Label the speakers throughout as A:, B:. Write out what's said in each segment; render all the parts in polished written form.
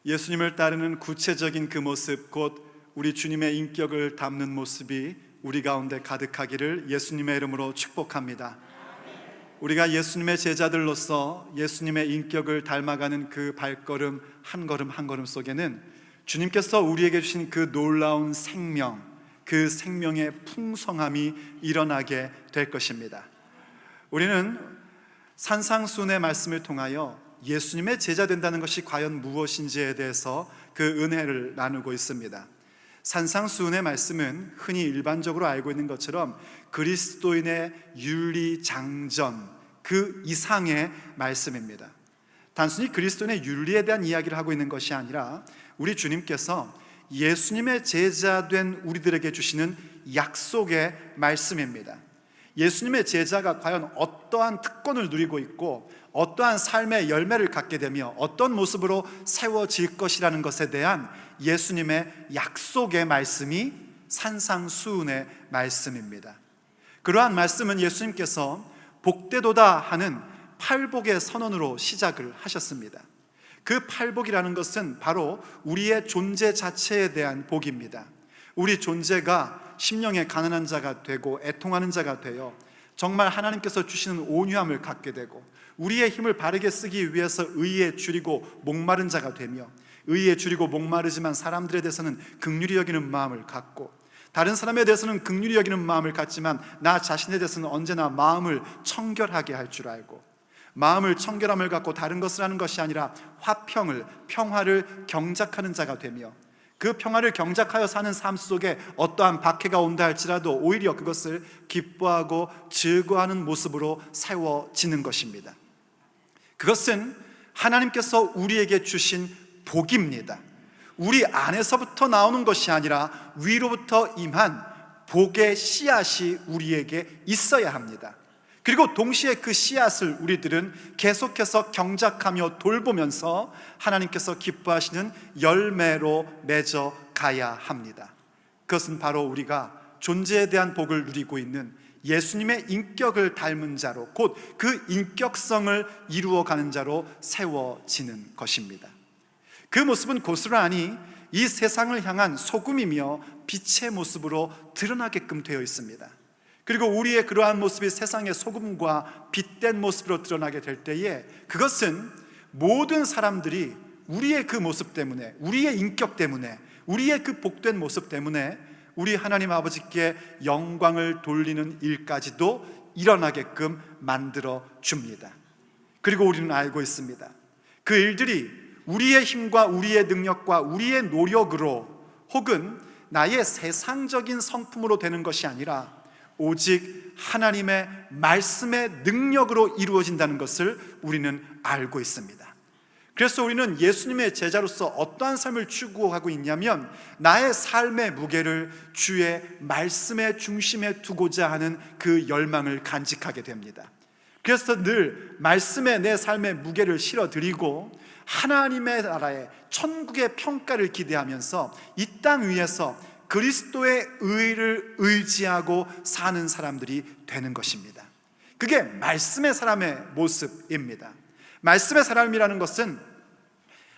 A: 예수님을 따르는 구체적인 그 모습, 곧 우리 주님의 인격을 담는 모습이 우리 가운데 가득하기를 예수님의 이름으로 축복합니다. 우리가 예수님의 제자들로서 예수님의 인격을 닮아가는 그 발걸음 한 걸음 한 걸음 속에는 주님께서 우리에게 주신 그 놀라운 생명, 그 생명의 풍성함이 일어나게 될 것입니다. 우리는 산상수훈의 말씀을 통하여 예수님의 제자 된다는 것이 과연 무엇인지에 대해서 그 은혜를 나누고 있습니다. 산상수훈의 말씀은 흔히 일반적으로 알고 있는 것처럼 그리스도인의 윤리장전, 그 이상의 말씀입니다. 단순히 그리스도인의 윤리에 대한 이야기를 하고 있는 것이 아니라 우리 주님께서 예수님의 제자 된 우리들에게 주시는 약속의 말씀입니다. 예수님의 제자가 과연 어떠한 특권을 누리고 있고 어떠한 삶의 열매를 갖게 되며 어떤 모습으로 세워질 것이라는 것에 대한 예수님의 약속의 말씀이 산상수훈의 말씀입니다. 그러한 말씀은 예수님께서 복되도다 하는 팔복의 선언으로 시작을 하셨습니다. 그 팔복이라는 것은 바로 우리의 존재 자체에 대한 복입니다. 우리 존재가 심령의 가난한 자가 되고 애통하는 자가 되어 정말 하나님께서 주시는 온유함을 갖게 되고 우리의 힘을 바르게 쓰기 위해서 의에 줄이고 목마른 자가 되며 의에 줄이고 목마르지만 사람들에 대해서는 긍휼히 여기는 마음을 갖고 다른 사람에 대해서는 긍휼히 여기는 마음을 갖지만 나 자신에 대해서는 언제나 마음을 청결하게 할 줄 알고 마음을 청결함을 갖고 다른 것을 하는 것이 아니라 화평을, 평화를 경작하는 자가 되며 그 평화를 경작하여 사는 삶 속에 어떠한 박해가 온다 할지라도 오히려 그것을 기뻐하고 즐거워하는 모습으로 세워지는 것입니다. 그것은 하나님께서 우리에게 주신 복입니다. 우리 안에서부터 나오는 것이 아니라 위로부터 임한 복의 씨앗이 우리에게 있어야 합니다. 그리고 동시에 그 씨앗을 우리들은 계속해서 경작하며 돌보면서 하나님께서 기뻐하시는 열매로 맺어 가야 합니다. 그것은 바로 우리가 존재에 대한 복을 누리고 있는 예수님의 인격을 닮은 자로, 곧 그 인격성을 이루어가는 자로 세워지는 것입니다. 그 모습은 고스란히 이 세상을 향한 소금이며 빛의 모습으로 드러나게끔 되어 있습니다. 그리고 우리의 그러한 모습이 세상의 소금과 빛된 모습으로 드러나게 될 때에 그것은 모든 사람들이 우리의 그 모습 때문에, 우리의 인격 때문에, 우리의 그 복된 모습 때문에 우리 하나님 아버지께 영광을 돌리는 일까지도 일어나게끔 만들어 줍니다. 그리고 우리는 알고 있습니다. 그 일들이 우리의 힘과 우리의 능력과 우리의 노력으로 혹은 나의 세상적인 성품으로 되는 것이 아니라 오직 하나님의 말씀의 능력으로 이루어진다는 것을 우리는 알고 있습니다. 그래서 우리는 예수님의 제자로서 어떠한 삶을 추구하고 있냐면 나의 삶의 무게를 주의 말씀의 중심에 두고자 하는 그 열망을 간직하게 됩니다. 그래서 늘 말씀에 내 삶의 무게를 실어드리고 하나님의 나라의 천국의 평가를 기대하면서 이 땅 위에서 그리스도의 의를 의지하고 사는 사람들이 되는 것입니다. 그게 말씀의 사람의 모습입니다. 말씀의 사람이라는 것은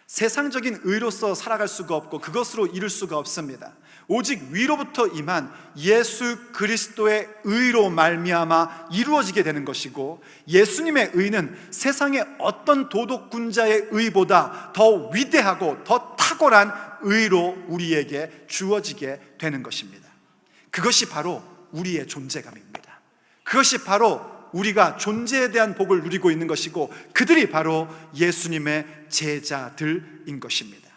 A: 세상적인 의로서 살아갈 수가 없고 그것으로 이룰 수가 없습니다. 오직 위로부터 임한 예수 그리스도의 의로 말미암아 이루어지게 되는 것이고 예수님의 의는 세상의 어떤 도덕군자의 의보다 더 위대하고 더 탁월한 의로 우리에게 주어지게 되는 것입니다. 그것이 바로 우리의 존재감입니다. 그것이 바로 우리가 존재에 대한 복을 누리고 있는 것이고 그들이 바로 예수님의 제자들인 것입니다.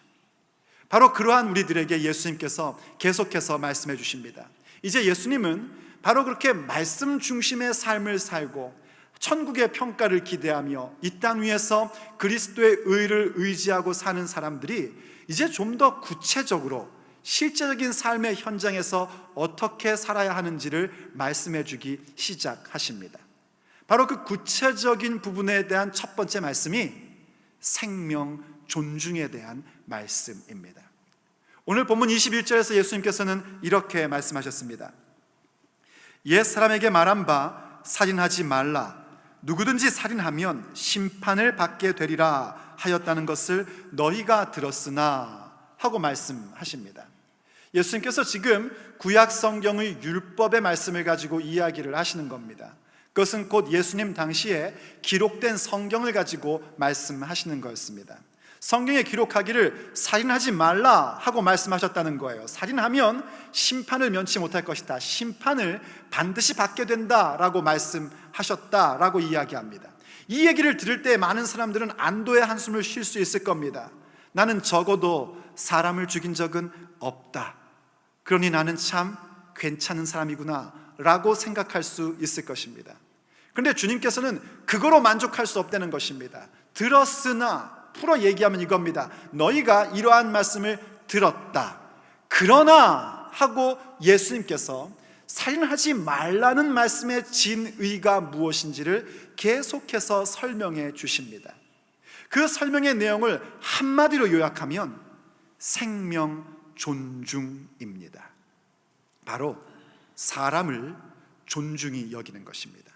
A: 바로 그러한 우리들에게 예수님께서 계속해서 말씀해 주십니다. 이제 예수님은 바로 그렇게 말씀 중심의 삶을 살고 천국의 평가를 기대하며 이 땅 위에서 그리스도의 의를 의지하고 사는 사람들이 이제 좀 더 구체적으로 실제적인 삶의 현장에서 어떻게 살아야 하는지를 말씀해 주기 시작하십니다. 바로 그 구체적인 부분에 대한 첫 번째 말씀이 생명 존중에 대한 말씀입니다. 오늘 본문 21절에서 예수님께서는 이렇게 말씀하셨습니다. 옛 사람에게 말한 바 살인하지 말라. 누구든지 살인하면 심판을 받게 되리라 하였다는 것을 너희가 들었으나 하고 말씀하십니다. 예수님께서 지금 구약 성경의 율법의 말씀을 가지고 이야기를 하시는 겁니다. 그것은 곧 예수님 당시에 기록된 성경을 가지고 말씀하시는 거였습니다. 성경에 기록하기를 살인하지 말라 하고 말씀하셨다는 거예요. 살인하면 심판을 면치 못할 것이다, 심판을 반드시 받게 된다라고 말씀하셨다라고 이야기합니다. 이 얘기를 들을 때 많은 사람들은 안도의 한숨을 쉴 수 있을 겁니다. 나는 적어도 사람을 죽인 적은 없다, 그러니 나는 참 괜찮은 사람이구나 라고 생각할 수 있을 것입니다. 그런데 주님께서는 그거로 만족할 수 없다는 것입니다. 들었으나, 풀어 얘기하면 이겁니다. 너희가 이러한 말씀을 들었다, 그러나 하고 예수님께서 살인하지 말라는 말씀의 진의가 무엇인지를 계속해서 설명해 주십니다. 그 설명의 내용을 한마디로 요약하면 생명 존중입니다. 바로 사람을 존중히 여기는 것입니다.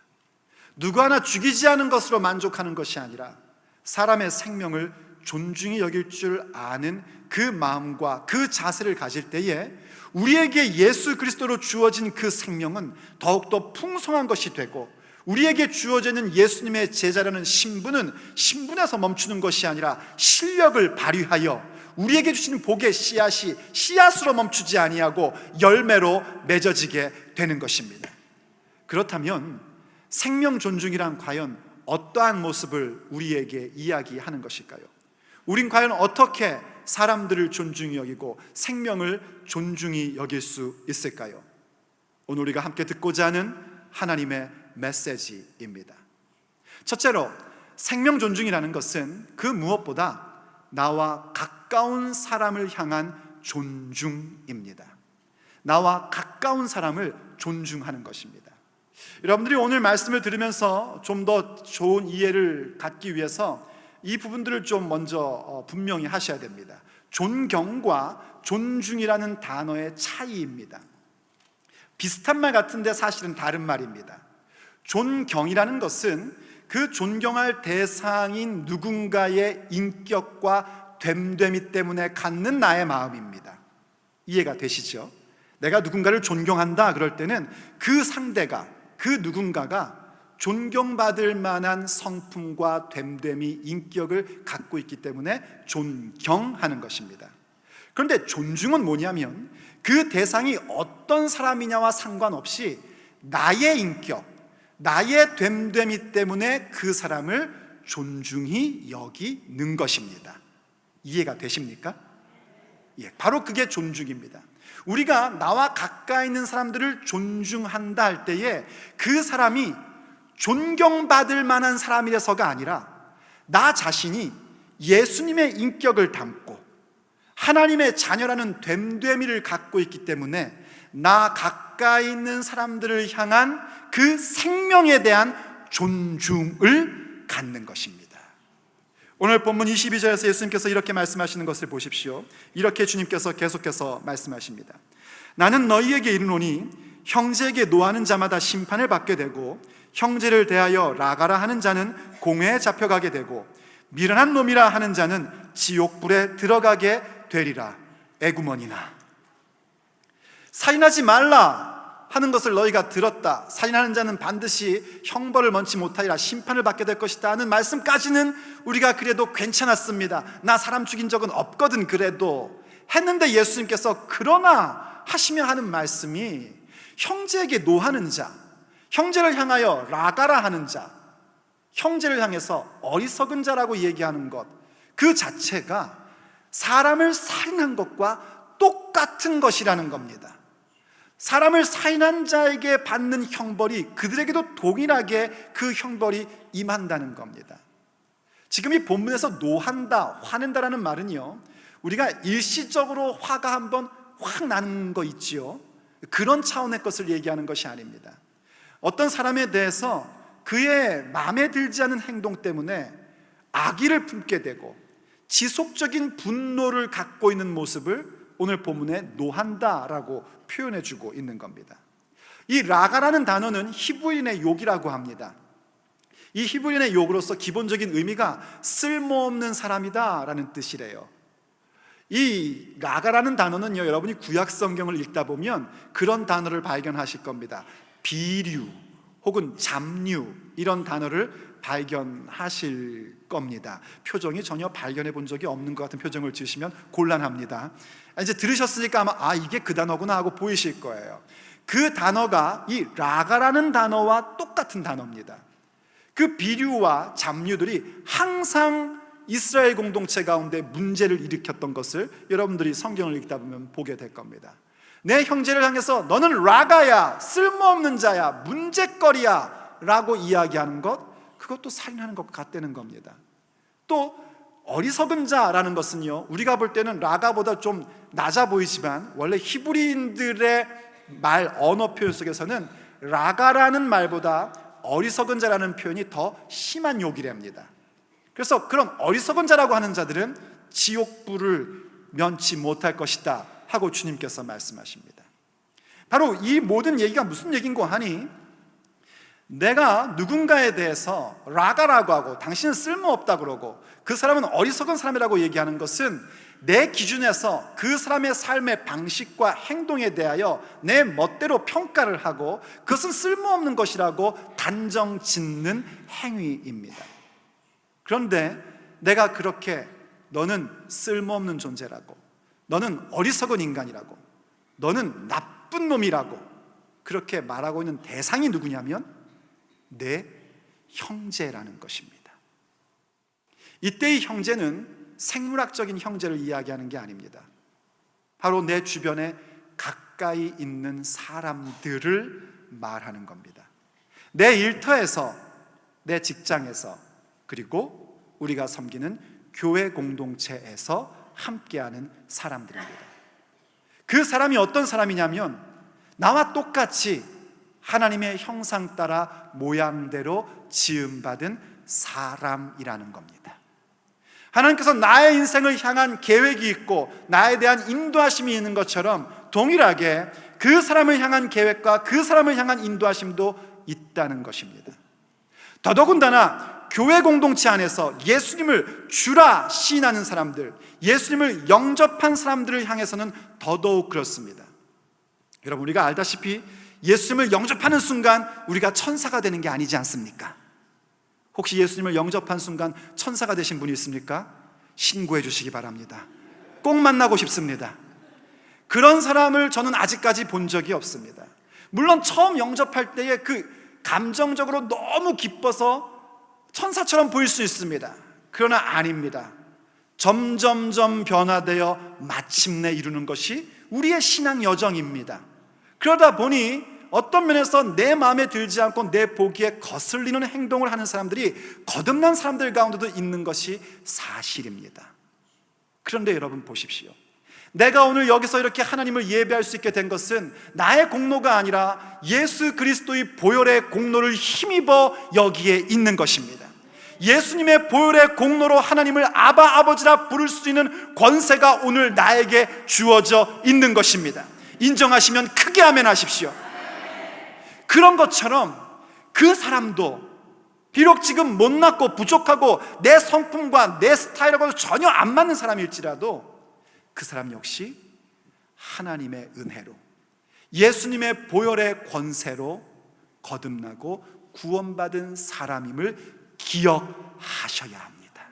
A: 누구 하나 죽이지 않은 것으로 만족하는 것이 아니라 사람의 생명을 존중히 여길 줄 아는 그 마음과 그 자세를 가질 때에 우리에게 예수 그리스도로 주어진 그 생명은 더욱더 풍성한 것이 되고, 우리에게 주어져 있는 예수님의 제자라는 신분은 신분에서 멈추는 것이 아니라 실력을 발휘하여 우리에게 주신 복의 씨앗이 씨앗으로 멈추지 아니하고 열매로 맺어지게 되는 것입니다. 그렇다면 생명 존중이란 과연 어떠한 모습을 우리에게 이야기하는 것일까요? 우린 과연 어떻게 사람들을 존중히 여기고 생명을 존중히 여길 수 있을까요? 오늘 우리가 함께 듣고자 하는 하나님의 메시지입니다. 첫째로, 생명 존중이라는 것은 그 무엇보다 나와 가까운 사람을 향한 존중입니다. 나와 가까운 사람을 존중하는 것입니다. 여러분들이 오늘 말씀을 들으면서 좀 더 좋은 이해를 갖기 위해서 이 부분들을 좀 먼저 분명히 하셔야 됩니다. 존경과 존중이라는 단어의 차이입니다. 비슷한 말 같은데 사실은 다른 말입니다. 존경이라는 것은 그 존경할 대상인 누군가의 인격과 됨됨이 때문에 갖는 나의 마음입니다. 이해가 되시죠? 내가 누군가를 존경한다 그럴 때는 그 상대가, 그 누군가가 존경받을 만한 성품과 됨됨이, 인격을 갖고 있기 때문에 존경하는 것입니다. 그런데 존중은 뭐냐면 그 대상이 어떤 사람이냐와 상관없이 나의 인격, 나의 됨됨이 때문에 그 사람을 존중히 여기는 것입니다. 이해가 되십니까? 예, 바로 그게 존중입니다. 우리가 나와 가까이 있는 사람들을 존중한다 할 때에 그 사람이 존경받을 만한 사람이라서가 아니라 나 자신이 예수님의 인격을 담고 하나님의 자녀라는 됨됨이를 갖고 있기 때문에 나 가까이 있는 사람들을 향한 그 생명에 대한 존중을 갖는 것입니다. 오늘 본문 22절에서 예수님께서 이렇게 말씀하시는 것을 보십시오. 이렇게 주님께서 계속해서 말씀하십니다. 나는 너희에게 이르노니 형제에게 노하는 자마다 심판을 받게 되고 형제를 대하여 라가라 하는 자는 공회에 잡혀가게 되고 미련한 놈이라 하는 자는 지옥불에 들어가게 되리라. 에구머니나. 살인하지 말라 하는 것을 너희가 들었다, 살인하는 자는 반드시 형벌을 면치 못하리라, 심판을 받게 될 것이다 하는 말씀까지는 우리가 그래도 괜찮았습니다. 나 사람 죽인 적은 없거든 그래도 했는데 예수님께서 그러나 하시며 하는 말씀이 형제에게 노하는 자, 형제를 향하여 라가라 하는 자, 형제를 향해서 어리석은 자라고 얘기하는 것, 그 자체가 사람을 살인한 것과 똑같은 것이라는 겁니다. 사람을 살인한 자에게 받는 형벌이 그들에게도 동일하게 그 형벌이 임한다는 겁니다. 지금 이 본문에서 노한다, 화낸다라는 말은요, 우리가 일시적으로 화가 한번 확 나는 거 있지요, 그런 차원의 것을 얘기하는 것이 아닙니다. 어떤 사람에 대해서 그의 마음에 들지 않은 행동 때문에 악의를 품게 되고 지속적인 분노를 갖고 있는 모습을 오늘 본문에 노한다라고 표현해주고 있는 겁니다. 이 라가라는 단어는 히브리인의 욕이라고 합니다. 이 히브리인의 용어로서 기본적인 의미가 쓸모없는 사람이다 라는 뜻이래요. 이 라가라는 단어는요, 여러분이 구약 성경을 읽다 보면 그런 단어를 발견하실 겁니다. 비류 혹은 잡류, 이런 단어를 발견하실 겁니다. 표정이 전혀 발견해 본 적이 없는 것 같은 표정을 지으시면 곤란합니다. 이제 들으셨으니까 아마 이게 그 단어구나 하고 보이실 거예요. 그 단어가 이 라가라는 단어와 똑같은 단어입니다. 그 비류와 잡류들이 항상 이스라엘 공동체 가운데 문제를 일으켰던 것을 여러분들이 성경을 읽다 보면 보게 될 겁니다. 내 형제를 향해서 너는 라가야, 쓸모없는 자야, 문제거리야 라고 이야기하는 것, 그것도 살인하는 것과 같다는 겁니다. 또 어리석은 자라는 것은요, 우리가 볼 때는 라가보다 좀 낮아 보이지만 원래 히브리인들의 말 언어 표현 속에서는 라가라는 말보다 어리석은 자라는 표현이 더 심한 욕이랍니다. 그래서 그런 어리석은 자라고 하는 자들은 지옥불을 면치 못할 것이다 하고 주님께서 말씀하십니다. 바로 이 모든 얘기가 무슨 얘기인고 하니, 내가 누군가에 대해서 라가라고 하고 당신은 쓸모없다 그러고 그 사람은 어리석은 사람이라고 얘기하는 것은 내 기준에서 그 사람의 삶의 방식과 행동에 대하여 내 멋대로 평가를 하고 그것은 쓸모없는 것이라고 단정 짓는 행위입니다. 그런데 내가 그렇게 너는 쓸모없는 존재라고, 너는 어리석은 인간이라고, 너는 나쁜 놈이라고 그렇게 말하고 있는 대상이 누구냐면 내 형제라는 것입니다. 이때의 형제는 생물학적인 형제를 이야기하는 게 아닙니다. 바로 내 주변에 가까이 있는 사람들을 말하는 겁니다. 내 일터에서, 내 직장에서, 그리고 우리가 섬기는 교회 공동체에서 함께하는 사람들입니다. 그 사람이 어떤 사람이냐면 나와 똑같이 하나님의 형상 따라 모양대로 지음받은 사람이라는 겁니다. 하나님께서 나의 인생을 향한 계획이 있고 나에 대한 인도하심이 있는 것처럼 동일하게 그 사람을 향한 계획과 그 사람을 향한 인도하심도 있다는 것입니다. 더더군다나 교회 공동체 안에서 예수님을 주라 시인하는 사람들, 예수님을 영접한 사람들을 향해서는 더더욱 그렇습니다. 여러분, 우리가 알다시피 예수님을 영접하는 순간 우리가 천사가 되는 게 아니지 않습니까? 혹시 예수님을 영접한 순간 천사가 되신 분이 있습니까? 신고해 주시기 바랍니다. 꼭 만나고 싶습니다. 그런 사람을 저는 아직까지 본 적이 없습니다. 물론 처음 영접할 때에 그 감정적으로 너무 기뻐서 천사처럼 보일 수 있습니다. 그러나 아닙니다. 점점점 변화되어 마침내 이루는 것이 우리의 신앙 여정입니다. 그러다 보니 어떤 면에서 내 마음에 들지 않고 내 보기에 거슬리는 행동을 하는 사람들이 거듭난 사람들 가운데도 있는 것이 사실입니다. 그런데 여러분 보십시오. 내가 오늘 여기서 이렇게 하나님을 예배할 수 있게 된 것은 나의 공로가 아니라 예수 그리스도의 보혈의 공로를 힘입어 여기에 있는 것입니다. 예수님의 보혈의 공로로 하나님을 아바 아버지라 부를 수 있는 권세가 오늘 나에게 주어져 있는 것입니다. 인정하시면 크게 아멘 하십시오. 그런 것처럼 그 사람도 비록 지금 못났고 부족하고 내 성품과 내 스타일하고 전혀 안 맞는 사람일지라도 그 사람 역시 하나님의 은혜로 예수님의 보혈의 권세로 거듭나고 구원받은 사람임을 기억하셔야 합니다.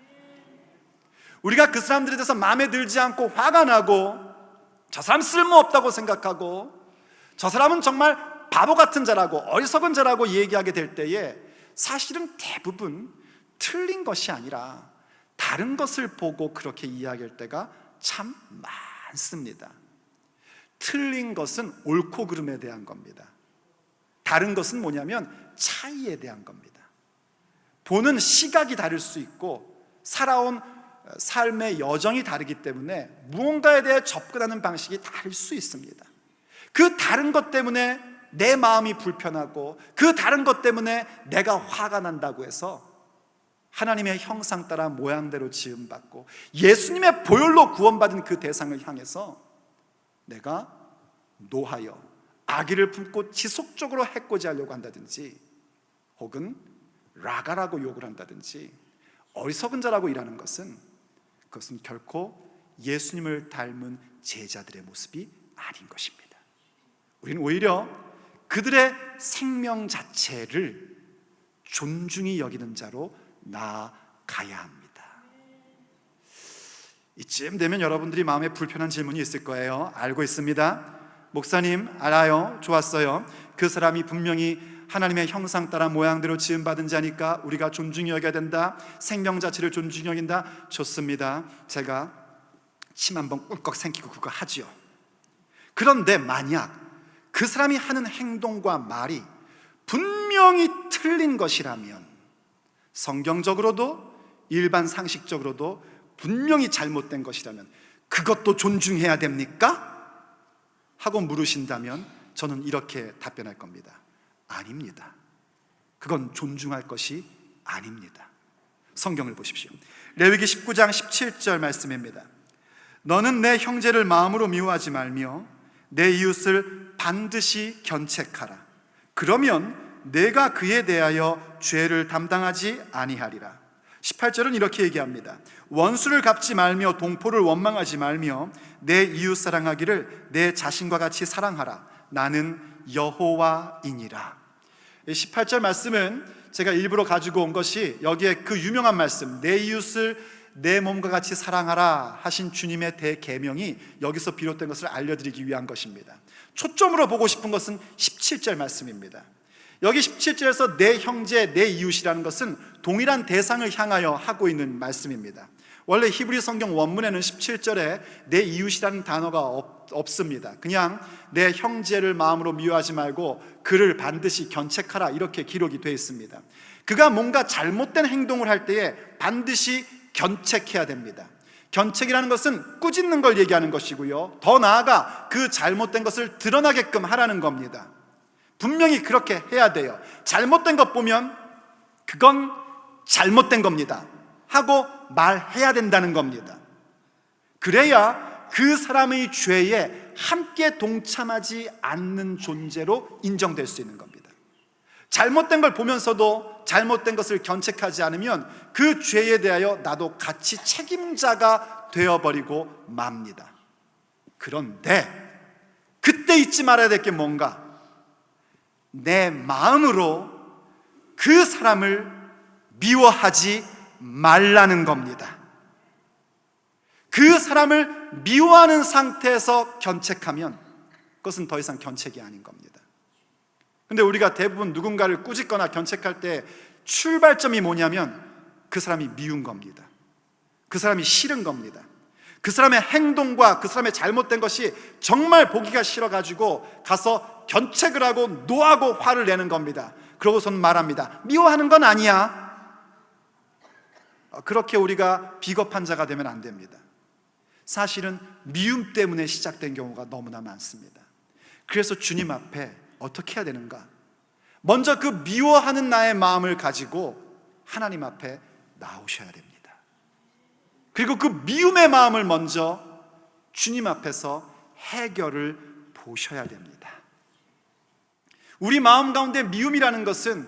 A: 우리가 그 사람들에 대해서 마음에 들지 않고 화가 나고 저 사람 쓸모없다고 생각하고 저 사람은 정말 바보 같은 자라고 어리석은 자라고 얘기하게 될 때에 사실은 대부분 틀린 것이 아니라 다른 것을 보고 그렇게 이야기할 때가 참 많습니다. 틀린 것은 옳고 그름에 대한 겁니다. 다른 것은 뭐냐면 차이에 대한 겁니다. 보는 시각이 다를 수 있고 살아온 삶의 여정이 다르기 때문에 무언가에 대해 접근하는 방식이 다를 수 있습니다. 그 다른 것 때문에 내 마음이 불편하고 그 다른 것 때문에 내가 화가 난다고 해서 하나님의 형상 따라 모양대로 지음받고 예수님의 보혈로 구원받은 그 대상을 향해서 내가 노하여 악의를 품고 지속적으로 해코지 하려고 한다든지 혹은 라가라고 욕을 한다든지 어리석은 자라고 일하는 것은, 그것은 결코 예수님을 닮은 제자들의 모습이 아닌 것입니다. 우리는 오히려 그들의 생명 자체를 존중히 여기는 자로 나아가야 합니다. 이쯤 되면 여러분들이 마음에 불편한 질문이 있을 거예요. 알고 있습니다. 목사님, 알아요. 좋았어요. 그 사람이 분명히 하나님의 형상 따라 모양대로 지음받은 자니까 우리가 존중히 여겨야 된다. 생명 자체를 존중히 여긴다. 좋습니다. 제가 침 한번 꿀꺽 삼키고 그거 하지요. 그런데 만약 그 사람이 하는 행동과 말이 분명히 틀린 것이라면, 성경적으로도 일반 상식적으로도 분명히 잘못된 것이라면 그것도 존중해야 됩니까? 하고 물으신다면 저는 이렇게 답변할 겁니다. 아닙니다. 그건 존중할 것이 아닙니다. 성경을 보십시오. 레위기 19장 17절 말씀입니다. 너는 내 형제를 마음으로 미워하지 말며 내 이웃을 반드시 견책하라. 그러면 내가 그에 대하여 죄를 담당하지 아니하리라. 18절은 이렇게 얘기합니다. 원수를 갚지 말며 동포를 원망하지 말며 내 이웃 사랑하기를 내 자신과 같이 사랑하라. 나는 여호와이니라. 18절 말씀은 제가 일부러 가지고 온 것이, 여기에 그 유명한 말씀, 내 이웃을 내 몸과 같이 사랑하라 하신 주님의 대계명이 여기서 비롯된 것을 알려드리기 위한 것입니다. 초점으로 보고 싶은 것은 17절 말씀입니다. 여기 17절에서 내 형제, 내 이웃이라는 것은 동일한 대상을 향하여 하고 있는 말씀입니다. 원래 히브리 성경 원문에는 17절에 내 이웃이라는 단어가 없습니다. 그냥 내 형제를 마음으로 미워하지 말고 그를 반드시 견책하라, 이렇게 기록이 되어 있습니다. 그가 뭔가 잘못된 행동을 할 때에 반드시 견책해야 됩니다. 견책이라는 것은 꾸짖는 걸 얘기하는 것이고요, 더 나아가 그 잘못된 것을 드러나게끔 하라는 겁니다. 분명히 그렇게 해야 돼요. 잘못된 것 보면 그건 잘못된 겁니다 하고 말해야 된다는 겁니다. 그래야 그 사람의 죄에 함께 동참하지 않는 존재로 인정될 수 있는 겁니다. 잘못된 걸 보면서도 잘못된 것을 견책하지 않으면 그 죄에 대하여 나도 같이 책임자가 되어버리고 맙니다. 그런데 그때 잊지 말아야 될 게 뭔가, 내 마음으로 그 사람을 미워하지 말라는 겁니다. 그 사람을 미워하는 상태에서 견책하면 그것은 더 이상 견책이 아닌 겁니다. 근데 우리가 대부분 누군가를 꾸짖거나 견책할 때 출발점이 뭐냐면 그 사람이 미운 겁니다. 그 사람이 싫은 겁니다. 그 사람의 행동과 그 사람의 잘못된 것이 정말 보기가 싫어가지고 가서 견책을 하고 노하고 화를 내는 겁니다. 그러고선 말합니다. 미워하는 건 아니야. 그렇게 우리가 비겁한 자가 되면 안 됩니다. 사실은 미움 때문에 시작된 경우가 너무나 많습니다. 그래서 주님 앞에 어떻게 해야 되는가? 먼저 그 미워하는 나의 마음을 가지고 하나님 앞에 나오셔야 됩니다. 그리고 그 미움의 마음을 먼저 주님 앞에서 해결을 보셔야 됩니다. 우리 마음 가운데 미움이라는 것은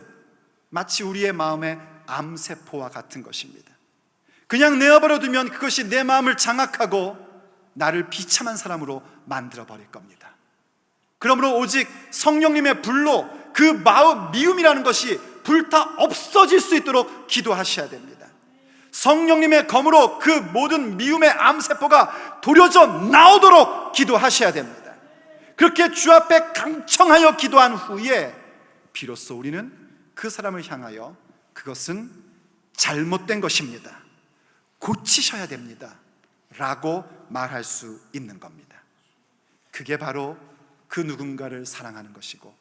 A: 마치 우리의 마음의 암세포와 같은 것입니다. 그냥 내어버려 두면 그것이 내 마음을 장악하고 나를 비참한 사람으로 만들어 버릴 겁니다. 그러므로 오직 성령님의 불로 그 마음, 미움이라는 것이 불타 없어질 수 있도록 기도하셔야 됩니다. 성령님의 검으로 그 모든 미움의 암세포가 도려져 나오도록 기도하셔야 됩니다. 그렇게 주 앞에 강청하여 기도한 후에 비로소 우리는 그 사람을 향하여 그것은 잘못된 것입니다, 고치셔야 됩니다 라고 말할 수 있는 겁니다. 그게 바로 그 누군가를 사랑하는 것이고,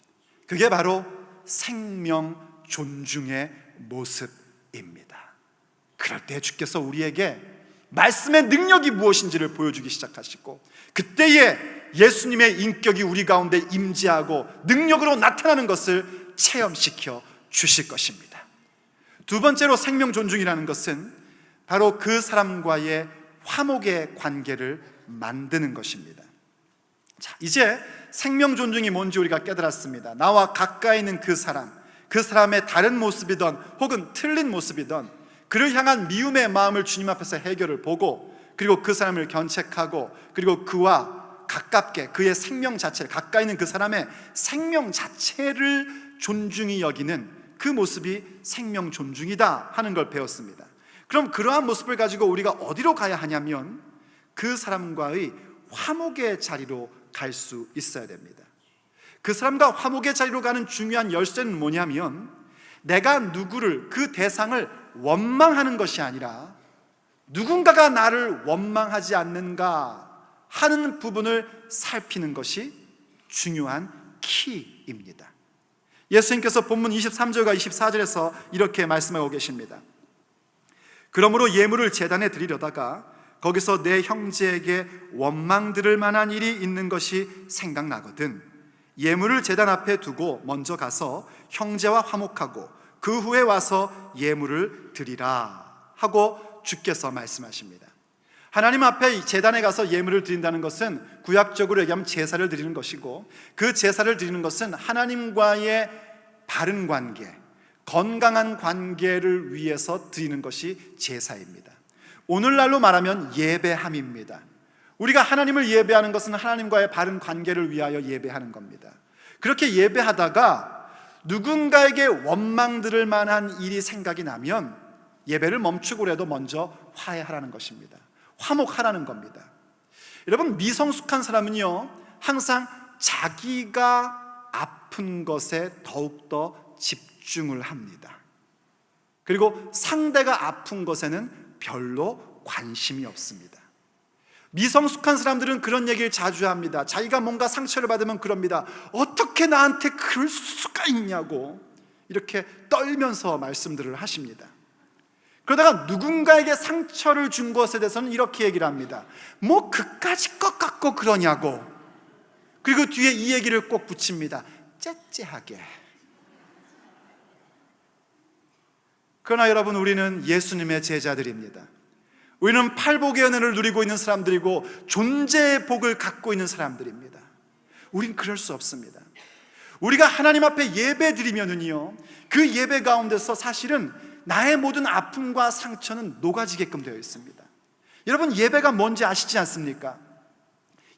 A: 그게 바로 생명 존중의 모습입니다. 그럴 때 주께서 우리에게 말씀의 능력이 무엇인지를 보여주기 시작하시고, 그때에 예수님의 인격이 우리 가운데 임재하고 능력으로 나타나는 것을 체험시켜 주실 것입니다. 두 번째로 생명 존중이라는 것은 바로 그 사람과의 화목의 관계를 만드는 것입니다. 자, 이제 생명 존중이 뭔지 우리가 깨달았습니다. 나와 가까이 있는 그 사람, 그 사람의 다른 모습이든 혹은 틀린 모습이든 그를 향한 미움의 마음을 주님 앞에서 해결을 보고, 그리고 그 사람을 견책하고, 그리고 그와 가깝게 그의 생명 자체를, 가까이 있는 그 사람의 생명 자체를 존중히 여기는 그 모습이 생명 존중이다 하는 걸 배웠습니다. 그럼 그러한 모습을 가지고 우리가 어디로 가야 하냐면 그 사람과의 화목의 자리로 갈 수 있어야 됩니다. 그 사람과 화목의 자리로 가는 중요한 열쇠는 뭐냐면, 내가 누구를, 그 대상을 원망하는 것이 아니라 누군가가 나를 원망하지 않는가 하는 부분을 살피는 것이 중요한 키입니다. 예수님께서 본문 23절과 24절에서 이렇게 말씀하고 계십니다. 그러므로 예물을 제단에 드리려다가 거기서 내 형제에게 원망 들을 만한 일이 있는 것이 생각나거든 예물을 제단 앞에 두고 먼저 가서 형제와 화목하고 그 후에 와서 예물을 드리라 하고 주께서 말씀하십니다. 하나님 앞에 제단에 가서 예물을 드린다는 것은 구약적으로 얘기하면 제사를 드리는 것이고, 그 제사를 드리는 것은 하나님과의 바른 관계, 건강한 관계를 위해서 드리는 것이 제사입니다. 오늘날로 말하면 예배함입니다. 우리가 하나님을 예배하는 것은 하나님과의 바른 관계를 위하여 예배하는 겁니다. 그렇게 예배하다가 누군가에게 원망 들을 만한 일이 생각이 나면 예배를 멈추고라도 먼저 화해하라는 것입니다. 화목하라는 겁니다. 여러분, 미성숙한 사람은요 항상 자기가 아픈 것에 더욱더 집중을 합니다. 그리고 상대가 아픈 것에는 별로 관심이 없습니다. 미성숙한 사람들은 그런 얘기를 자주 합니다. 자기가 뭔가 상처를 받으면 그럽니다. 어떻게 나한테 그럴 수가 있냐고 이렇게 떨면서 말씀들을 하십니다. 그러다가 누군가에게 상처를 준 것에 대해서는 이렇게 얘기를 합니다. 뭐 그까짓 것 갖고 그러냐고. 그리고 뒤에 이 얘기를 꼭 붙입니다. 째째하게. 그러나 여러분, 우리는 예수님의 제자들입니다. 우리는 팔복의 은혜를 누리고 있는 사람들이고 존재의 복을 갖고 있는 사람들입니다. 우린 그럴 수 없습니다. 우리가 하나님 앞에 예배 드리면은요, 그 예배 가운데서 사실은 나의 모든 아픔과 상처는 녹아지게끔 되어 있습니다. 여러분, 예배가 뭔지 아시지 않습니까?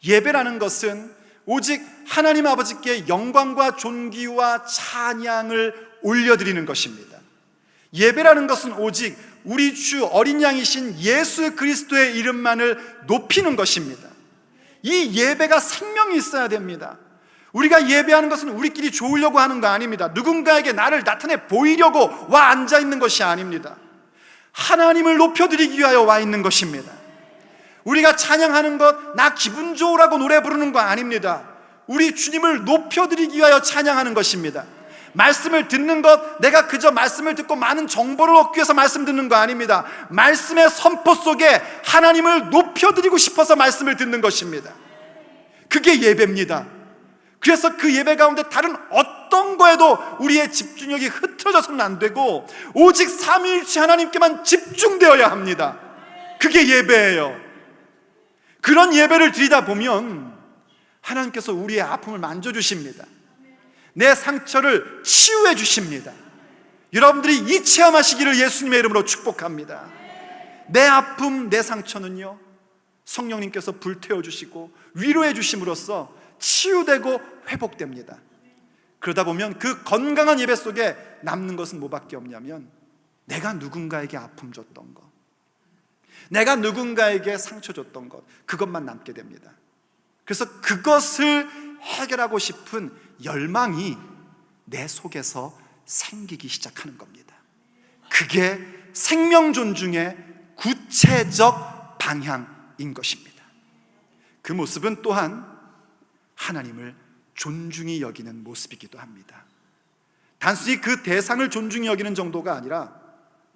A: 예배라는 것은 오직 하나님 아버지께 영광과 존귀와 찬양을 올려드리는 것입니다. 예배라는 것은 오직 우리 주 어린 양이신 예수 그리스도의 이름만을 높이는 것입니다. 이 예배가 생명이 있어야 됩니다. 우리가 예배하는 것은 우리끼리 좋으려고 하는 거 아닙니다. 누군가에게 나를 나타내 보이려고 와 앉아 있는 것이 아닙니다. 하나님을 높여드리기 위하여 와 있는 것입니다. 우리가 찬양하는 것, 나 기분 좋으라고 노래 부르는 거 아닙니다. 우리 주님을 높여드리기 위하여 찬양하는 것입니다. 말씀을 듣는 것, 내가 그저 말씀을 듣고 많은 정보를 얻기 위해서 말씀 듣는 거 아닙니다. 말씀의 선포 속에 하나님을 높여드리고 싶어서 말씀을 듣는 것입니다. 그게 예배입니다. 그래서 그 예배 가운데 다른 어떤 거에도 우리의 집중력이 흐트러져서는 안 되고 오직 삼위일체 하나님께만 집중되어야 합니다. 그게 예배예요. 그런 예배를 드리다 보면 하나님께서 우리의 아픔을 만져주십니다. 내 상처를 치유해 주십니다. 여러분들이 이 체험하시기를 예수님의 이름으로 축복합니다. 내 아픔, 내 상처는요 성령님께서 불태워 주시고 위로해 주심으로써 치유되고 회복됩니다. 그러다 보면 그 건강한 예배 속에 남는 것은 뭐밖에 없냐면 내가 누군가에게 아픔 줬던 것, 내가 누군가에게 상처 줬던 것, 그것만 남게 됩니다. 그래서 그것을 해결하고 싶은 열망이 내 속에서 생기기 시작하는 겁니다. 그게 생명 존중의 구체적 방향인 것입니다. 그 모습은 또한 하나님을 존중히 여기는 모습이기도 합니다. 단순히 그 대상을 존중히 여기는 정도가 아니라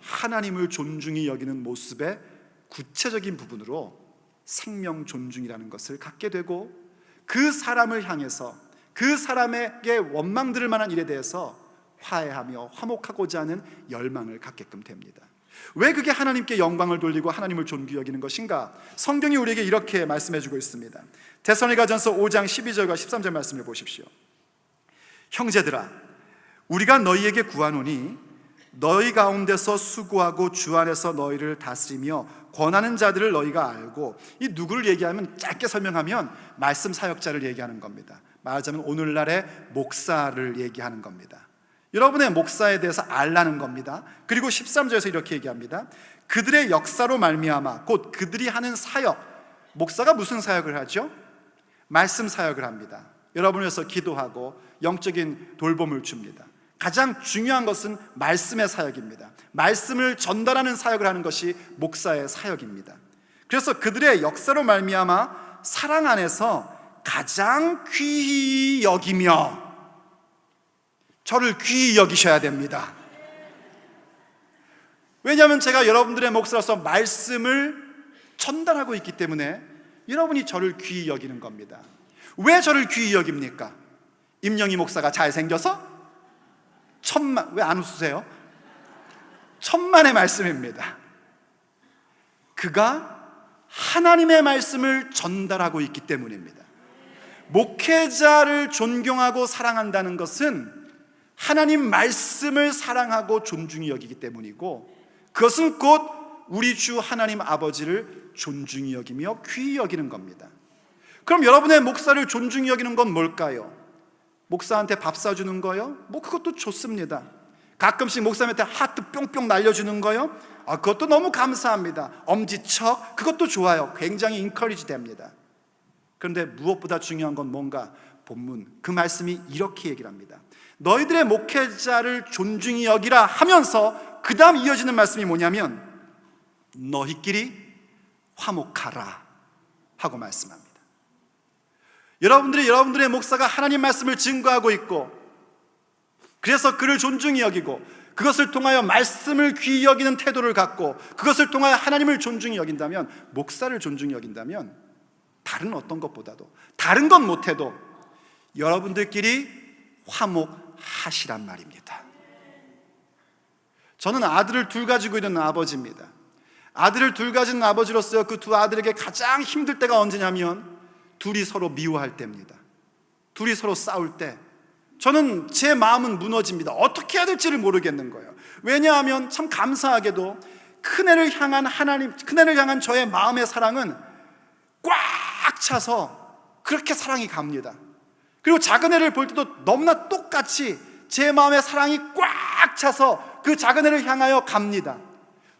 A: 하나님을 존중히 여기는 모습의 구체적인 부분으로 생명 존중이라는 것을 갖게 되고, 그 사람을 향해서 그 사람에게 원망 들을 만한 일에 대해서 화해하며 화목하고자 하는 열망을 갖게끔 됩니다. 왜 그게 하나님께 영광을 돌리고 하나님을 존귀히 여기는 것인가? 성경이 우리에게 이렇게 말씀해 주고 있습니다. 데살로니가전서 5장 12절과 13절 말씀을 보십시오. 형제들아, 우리가 너희에게 구하노니 너희 가운데서 수고하고 주 안에서 너희를 다스리며 권하는 자들을 너희가 알고, 이 누구를 얘기하면, 짧게 설명하면 말씀 사역자를 얘기하는 겁니다. 말하자면 오늘날의 목사를 얘기하는 겁니다. 여러분의 목사에 대해서 알라는 겁니다. 그리고 13절에서 이렇게 얘기합니다. 그들의 역사로 말미암아, 곧 그들이 하는 사역. 목사가 무슨 사역을 하죠? 말씀 사역을 합니다. 여러분을 위해서 기도하고 영적인 돌봄을 줍니다. 가장 중요한 것은 말씀의 사역입니다. 말씀을 전달하는 사역을 하는 것이 목사의 사역입니다. 그래서 그들의 역사로 말미암아 사랑 안에서 가장 귀히 여기며, 저를 귀히 여기셔야 됩니다. 왜냐하면 제가 여러분들의 목사로서 말씀을 전달하고 있기 때문에 여러분이 저를 귀히 여기는 겁니다. 왜 저를 귀히 여깁니까? 임영희 목사가 잘생겨서? 왜 안 웃으세요? 천만의 말씀입니다. 그가 하나님의 말씀을 전달하고 있기 때문입니다. 목회자를 존경하고 사랑한다는 것은 하나님 말씀을 사랑하고 존중히 여기기 때문이고, 그것은 곧 우리 주 하나님 아버지를 존중히 여기며 귀히 여기는 겁니다. 그럼 여러분의 목사를 존중히 여기는 건 뭘까요? 목사한테 밥 사주는 거요? 그것도 좋습니다. 가끔씩 목사님한테 하트 뿅뿅 날려주는 거요? 그것도 너무 감사합니다. 엄지척, 그것도 좋아요. 굉장히 인커리지 됩니다. 그런데 무엇보다 중요한 건 뭔가? 본문, 그 말씀이 이렇게 얘기를 합니다. 너희들의 목회자를 존중히 여기라 하면서 그 다음 이어지는 말씀이 뭐냐면 너희끼리 화목하라 하고 말씀합니다. 여러분들의 목사가 하나님 말씀을 증거하고 있고, 그래서 그를 존중히 여기고, 그것을 통하여 말씀을 귀히 여기는 태도를 갖고, 그것을 통하여 하나님을 존중히 여긴다면, 목사를 존중히 여긴다면, 다른 어떤 것보다도, 다른 건 못해도 여러분들끼리 화목하시란 말입니다. 저는 아들을 둘 가지고 있는 아버지입니다. 아들을 둘 가진 아버지로서 그 두 아들에게 가장 힘들 때가 언제냐면 둘이 서로 미워할 때입니다. 둘이 서로 싸울 때 저는 제 마음은 무너집니다. 어떻게 해야 될지를 모르겠는 거예요. 왜냐하면 참 감사하게도 큰애를 향한 저의 마음의 사랑은 꽉 차서 그렇게 사랑이 갑니다. 그리고 작은 애를 볼 때도 너무나 똑같이 제 마음의 사랑이 꽉 차서 그 작은 애를 향하여 갑니다.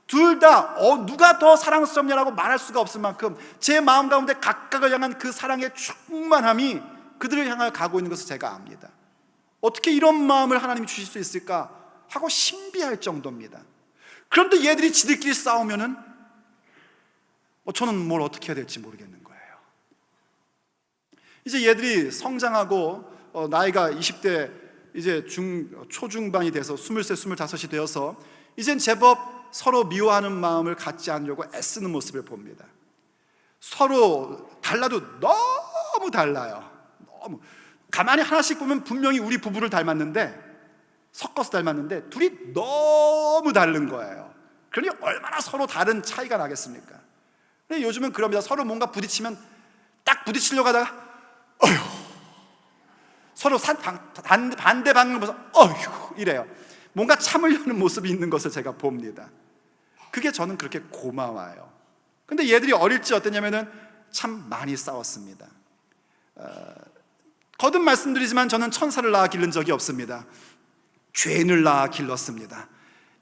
A: 둘 다 누가 더 사랑스럽냐라고 말할 수가 없을 만큼 제 마음 가운데 각각을 향한 그 사랑의 충만함이 그들을 향하여 가고 있는 것을 제가 압니다. 어떻게 이런 마음을 하나님이 주실 수 있을까 하고 신비할 정도입니다. 그런데 얘들이 지들끼리 싸우면은 저는 뭘 어떻게 해야 될지 모르겠는 거예요. 이제 얘들이 성장하고 나이가 20대 이제 초중반이 돼서 23, 25이 되어서 이젠 제법 서로 미워하는 마음을 갖지 않으려고 애쓰는 모습을 봅니다. 서로 달라도 너무 달라요. 너무. 가만히 하나씩 보면 분명히 우리 부부를 닮았는데, 섞어서 닮았는데 둘이 너무 다른 거예요. 그러니 얼마나 서로 다른 차이가 나겠습니까? 근데 요즘은 그럽니다. 서로 뭔가 부딪히면 딱 부딪히려고 하다가 서로 반대 방향을 보면서 이래요. 뭔가 참으려는 모습이 있는 것을 제가 봅니다. 그게 저는 그렇게 고마워요. 근데 얘들이 어릴 때 어땠냐면은 참 많이 싸웠습니다. 거듭 말씀드리지만 저는 천사를 낳아 기른 적이 없습니다. 죄인을 낳아 길렀습니다.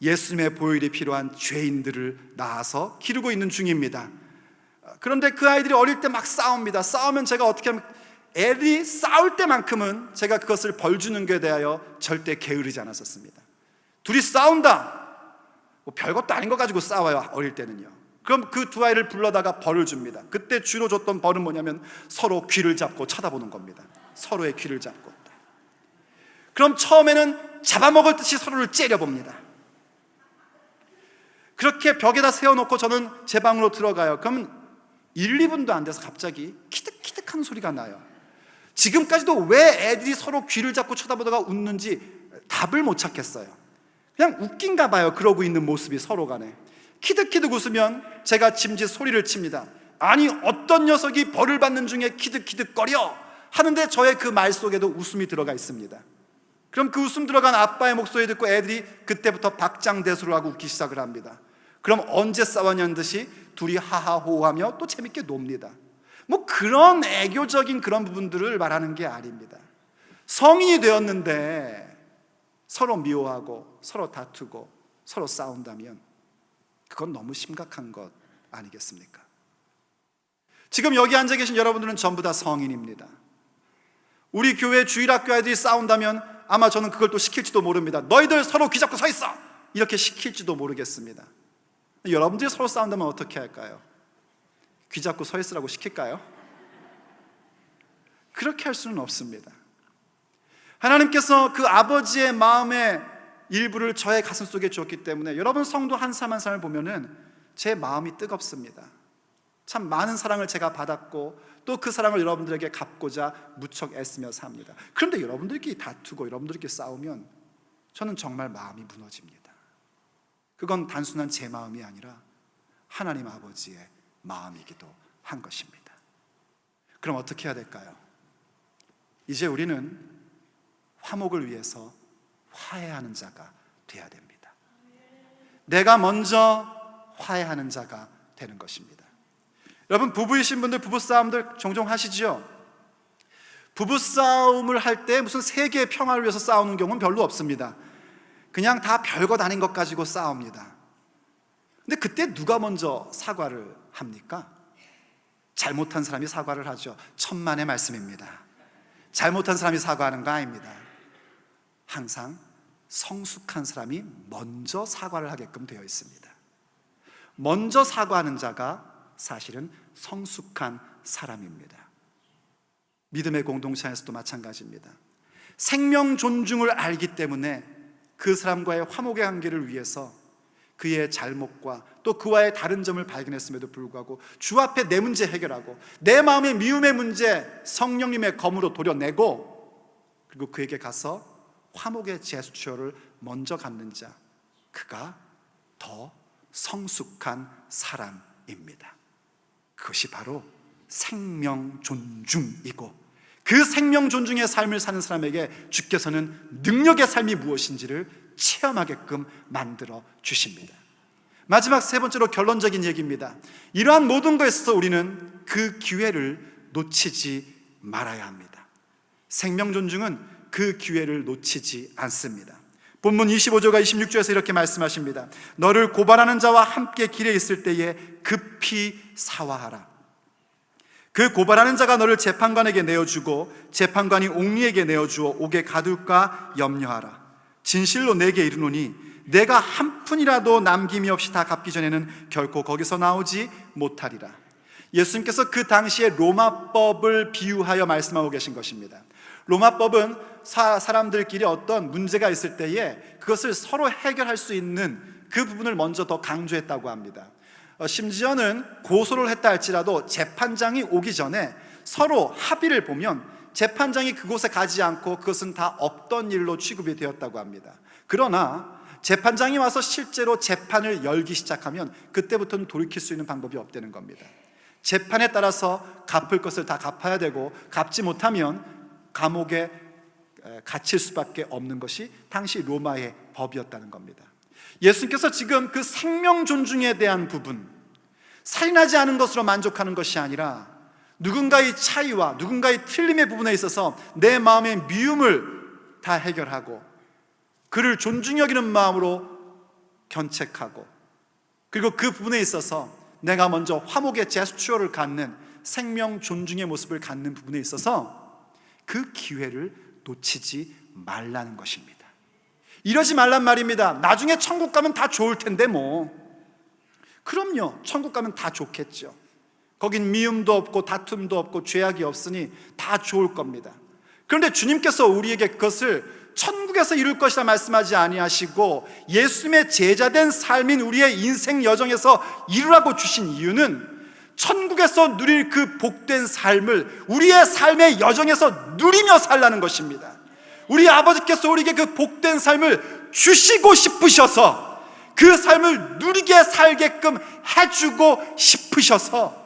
A: 예수님의 보혈이 필요한 죄인들을 낳아서 기르고 있는 중입니다. 그런데 그 아이들이 어릴 때 막 싸웁니다. 싸우면 제가 어떻게 하면, 애들이 싸울 때만큼은 제가 그것을 벌 주는 것에 대하여 절대 게으르지 않았었습니다. 둘이 싸운다, 별것도 아닌 거 가지고 싸워요. 어릴 때는요. 그럼 그 두 아이를 불러다가 벌을 줍니다. 그때 주로 줬던 벌은 뭐냐면 서로 귀를 잡고 쳐다보는 겁니다. 서로의 귀를 잡고. 그럼 처음에는 잡아먹을 듯이 서로를 째려봅니다. 그렇게 벽에다 세워놓고 저는 제 방으로 들어가요. 그러면 1, 2분도 안 돼서 갑자기 키득키득한 소리가 나요. 지금까지도 왜 애들이 서로 귀를 잡고 쳐다보다가 웃는지 답을 못 찾겠어요. 그냥 웃긴가 봐요. 그러고 있는 모습이 서로 간에. 키득키득 웃으면 제가 짐짓 소리를 칩니다. 아니, 어떤 녀석이 벌을 받는 중에 키득키득거려 하는데 저의 그 말 속에도 웃음이 들어가 있습니다. 그럼 그 웃음 들어간 아빠의 목소리 듣고 애들이 그때부터 박장대소를 하고 웃기 시작을 합니다. 그럼 언제 싸웠냐는 듯이 둘이 하하호호하며 또 재밌게 놉니다. 뭐 그런 애교적인 그런 부분들을 말하는 게 아닙니다. 성인이 되었는데 서로 미워하고 서로 다투고 서로 싸운다면 그건 너무 심각한 것 아니겠습니까? 지금 여기 앉아 계신 여러분들은 전부 다 성인입니다. 우리 교회 주일학교 아이들이 싸운다면 아마 저는 그걸 또 시킬지도 모릅니다. 너희들 서로 귀 잡고 서 있어! 이렇게 시킬지도 모르겠습니다. 여러분들이 서로 싸운다면 어떻게 할까요? 귀 잡고 서 있으라고 시킬까요? 그렇게 할 수는 없습니다. 하나님께서 그 아버지의 마음의 일부를 저의 가슴 속에 주었기 때문에 여러분 성도 한 사람 한 사람을 보면은 제 마음이 뜨겁습니다. 참 많은 사랑을 제가 받았고 또 그 사랑을 여러분들에게 갚고자 무척 애쓰며 삽니다. 그런데 여러분들끼리 다투고 여러분들끼리 싸우면 저는 정말 마음이 무너집니다. 그건 단순한 제 마음이 아니라 하나님 아버지의 마음이기도 한 것입니다. 그럼 어떻게 해야 될까요? 이제 우리는 화목을 위해서 화해하는 자가 되어야 됩니다. 내가 먼저 화해하는 자가 되는 것입니다. 여러분 부부이신 분들 부부싸움들 종종 하시죠? 부부싸움을 할 때 무슨 세계의 평화를 위해서 싸우는 경우는 별로 없습니다. 그냥 다 별것 아닌 것 가지고 싸웁니다. 근데 그때 누가 먼저 사과를 합니까? 잘못한 사람이 사과를 하죠. 천만의 말씀입니다. 잘못한 사람이 사과하는 거 아닙니다. 항상 성숙한 사람이 먼저 사과를 하게끔 되어 있습니다. 먼저 사과하는 자가 사실은 성숙한 사람입니다. 믿음의 공동체 안에서도 마찬가지입니다. 생명 존중을 알기 때문에 그 사람과의 화목의 관계를 위해서 그의 잘못과 또 그와의 다른 점을 발견했음에도 불구하고 주 앞에 내 문제 해결하고 내 마음의 미움의 문제 성령님의 검으로 도려내고 그리고 그에게 가서 화목의 제스처를 먼저 갖는 자, 그가 더 성숙한 사람입니다. 그것이 바로 생명 존중이고 그 생명 존중의 삶을 사는 사람에게 주께서는 능력의 삶이 무엇인지를 체험하게끔 만들어 주십니다. 마지막 세 번째로 결론적인 얘기입니다. 이러한 모든 것에 있어서 우리는 그 기회를 놓치지 말아야 합니다. 생명 존중은 그 기회를 놓치지 않습니다. 본문 25절과 26절에서 이렇게 말씀하십니다. 너를 고발하는 자와 함께 길에 있을 때에 급히 사화하라. 그 고발하는 자가 너를 재판관에게 내어주고 재판관이 옥리에게 내어주어 옥에 가둘까 염려하라. 진실로 내게 이르노니 내가 한 푼이라도 남김이 없이 다 갚기 전에는 결코 거기서 나오지 못하리라. 예수님께서 그 당시에 로마법을 비유하여 말씀하고 계신 것입니다. 로마법은 사람들끼리 어떤 문제가 있을 때에 그것을 서로 해결할 수 있는 그 부분을 먼저 더 강조했다고 합니다. 심지어는 고소를 했다 할지라도 재판장이 오기 전에 서로 합의를 보면 재판장이 그곳에 가지 않고 그것은 다 없던 일로 취급이 되었다고 합니다. 그러나 재판장이 와서 실제로 재판을 열기 시작하면 그때부터는 돌이킬 수 있는 방법이 없다는 겁니다. 재판에 따라서 갚을 것을 다 갚아야 되고 갚지 못하면 감옥에 갇힐 수밖에 없는 것이 당시 로마의 법이었다는 겁니다. 예수님께서 지금 그 생명 존중에 대한 부분, 살인하지 않은 것으로 만족하는 것이 아니라 누군가의 차이와 누군가의 틀림의 부분에 있어서 내 마음의 미움을 다 해결하고 그를 존중히 여기는 마음으로 견책하고 그리고 그 부분에 있어서 내가 먼저 화목의 제스처를 갖는 생명 존중의 모습을 갖는 부분에 있어서 그 기회를 놓치지 말라는 것입니다. 이러지 말란 말입니다. 나중에 천국 가면 다 좋을 텐데 뭐. 그럼요, 천국 가면 다 좋겠죠. 거긴 미움도 없고 다툼도 없고 죄악이 없으니 다 좋을 겁니다. 그런데 주님께서 우리에게 그것을 천국에서 이룰 것이라 말씀하지 아니하시고 예수님의 제자된 삶인 우리의 인생 여정에서 이루라고 주신 이유는 천국에서 누릴 그 복된 삶을 우리의 삶의 여정에서 누리며 살라는 것입니다. 우리 아버지께서 우리에게 그 복된 삶을 주시고 싶으셔서 그 삶을 누리게 살게끔 해주고 싶으셔서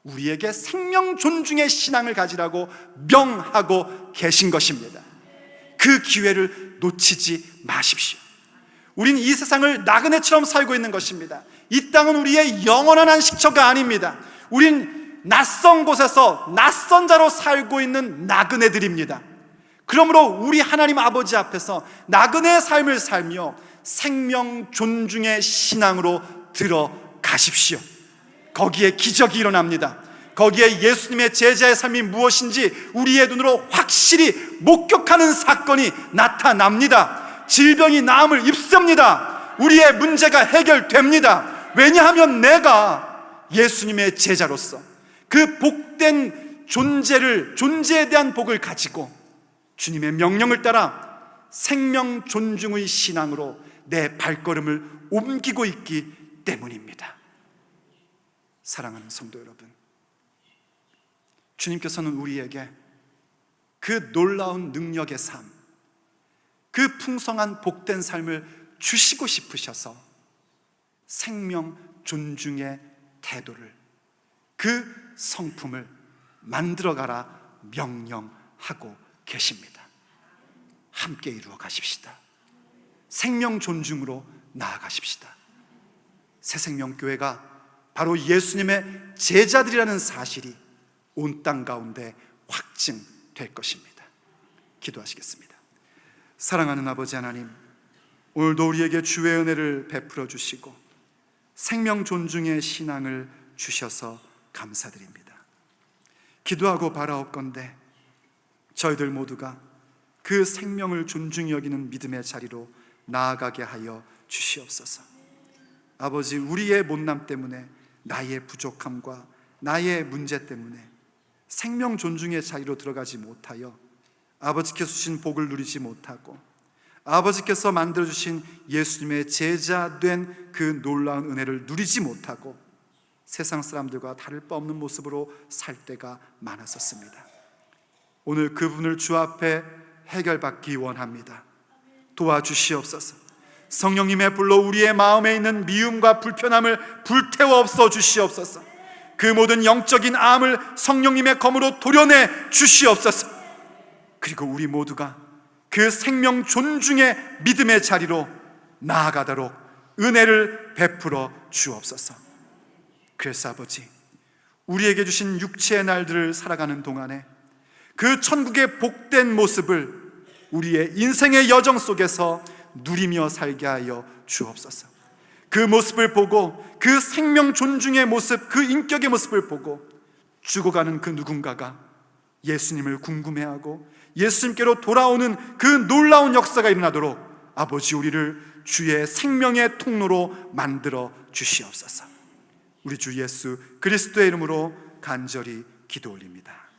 A: 우리에게 생명 존중의 신앙을 가지라고 명하고 계신 것입니다. 그 기회를 놓치지 마십시오. 우린 이 세상을 나그네처럼 살고 있는 것입니다. 이 땅은 우리의 영원한 안식처가 아닙니다. 우린 낯선 곳에서 낯선 자로 살고 있는 나그네들입니다. 그러므로 우리 하나님 아버지 앞에서 나그네의 삶을 살며 생명 존중의 신앙으로 들어가십시오. 거기에 기적이 일어납니다. 거기에 예수님의 제자의 삶이 무엇인지 우리의 눈으로 확실히 목격하는 사건이 나타납니다. 질병이 나음을 입습니다. 우리의 문제가 해결됩니다. 왜냐하면 내가 예수님의 제자로서 그 복된 존재에 대한 복을 가지고 주님의 명령을 따라 생명 존중의 신앙으로 내 발걸음을 옮기고 있기 때문입니다. 사랑하는 성도 여러분, 주님께서는 우리에게 그 놀라운 능력의 삶, 그 풍성한 복된 삶을 주시고 싶으셔서 생명 존중의 태도를, 그 성품을 만들어가라 명령하고 계십니다. 함께 이루어 가십시다. 생명 존중으로 나아가십시다. 새생명교회가 바로 예수님의 제자들이라는 사실이 온 땅 가운데 확증될 것입니다. 기도하시겠습니다. 사랑하는 아버지 하나님, 오늘도 우리에게 주의 은혜를 베풀어 주시고 생명 존중의 신앙을 주셔서 감사드립니다. 기도하고 바라옵건대 저희들 모두가 그 생명을 존중히 여기는 믿음의 자리로 나아가게 하여 주시옵소서. 아버지, 우리의 못남 때문에, 나의 부족함과 나의 문제 때문에 생명 존중의 자리로 들어가지 못하여 아버지께서 주신 복을 누리지 못하고 아버지께서 만들어주신 예수님의 제자 된 그 놀라운 은혜를 누리지 못하고 세상 사람들과 다를 바 없는 모습으로 살 때가 많았었습니다. 오늘 그분을 주 앞에 해결받기 원합니다. 도와주시옵소서. 성령님의 불로 우리의 마음에 있는 미움과 불편함을 불태워 없어 주시옵소서. 그 모든 영적인 암을 성령님의 검으로 도려내 주시옵소서. 그리고 우리 모두가 그 생명 존중의 믿음의 자리로 나아가도록 은혜를 베풀어 주옵소서. 그래서 아버지, 우리에게 주신 육체의 날들을 살아가는 동안에 그 천국의 복된 모습을 우리의 인생의 여정 속에서 누리며 살게 하여 주옵소서. 그 모습을 보고, 그 생명 존중의 모습, 그 인격의 모습을 보고 죽어가는 그 누군가가 예수님을 궁금해하고 예수님께로 돌아오는 그 놀라운 역사가 일어나도록 아버지, 우리를 주의 생명의 통로로 만들어 주시옵소서. 우리 주 예수 그리스도의 이름으로 간절히 기도 올립니다.